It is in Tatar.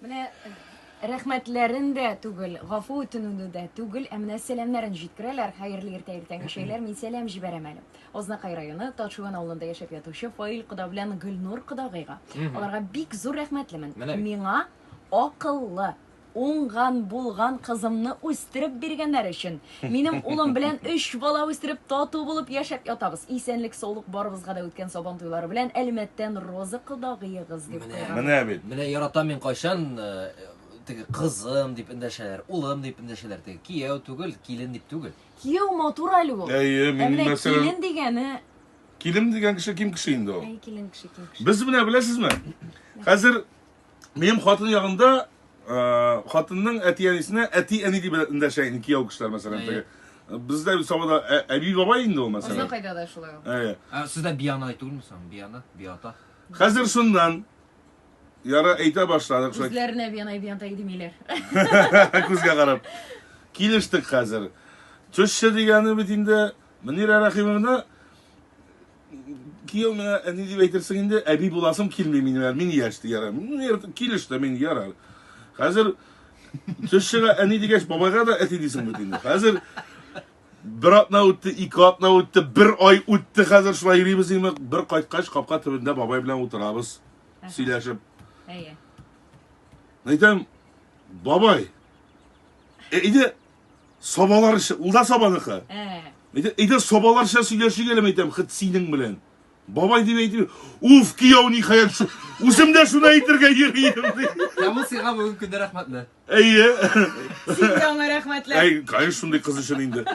Менә рәхмәтләрен дә түгел, гафу үтенүне дә түгел, ә менә сәламнарын җиткерәләр. Хәерле иртәге шәйләр, мин сәлам җибәрәм әле. Азнакай районы Татшуган авылында яшәп ятучы Фаил кода белән Гөлнур кодагыйга. Аларга бик зур рәхмәтлемен. Миңа акыллы, уңган булган кызымны үстереп биргәннәр өчен. Минем улым белән 3 бала үстереп тату булып яшәп ятабыз. Исәнлек, саулык барыбызга да үткән сабан туйлары белән Әлмәттән Роза кодагыегыз дип куйган. Менә бит. Менә яратам мин кайчан теге кызым дип эндәшәләр, улым дип эндәшәләр, теге кияү түгел, килен дип түгел. Кияү матур әле ул. Мин мәсәлән Килен дигәне, килем дигән кеше ким кеше инде ул? килен кеше ким кеше. Без менә беләсезме? Хәзер минем хатын ягында хатынның әти-әнисенә әти-әни дип эндәшә инде кияү кешеләр мәсәлән теге. Бездә сабада әби бабай инде ул мәсәлән. Азнакайда да шулай. Сездә бияна түгелме соң? Бияна, биата. Хәзер шуннан яра әйтә башладык шулай. Үзләренә бияна идемиләр. Күзгә карап. Килештек хәзер. Төшче дигәне бит инде Мөнирә Рәхимовна кияү менә әни дип әйтерсең инде әби буласым килми минем. Мин яшьти яра. Килеште мин яра. Хәзер төшчегә әни дигәч бабайга да әти дисең бит инде. Хәзер бер атна үтте, 2 атна үтте, 1 ай үтте. Хәзер шулай йөрибез инде. Бер кайткач капка төбендә бабай белән утырабыз. Сөйләшеп. Әйе. Әйтәм, бабай, иде собалар ише, ул да собаныкы. Иде собалар ише сөйләшик әле әйтәм, хит синең белән. Бабай дип әйтеп, уф, кияү ниһаять, үзем дә шуны әйтергә йөрим. Бу сиңа бүген көндә рәхмәтле. Әйе. Сиңа рәхмәтләр. Әй, кайсы шундый кыз өчен инде.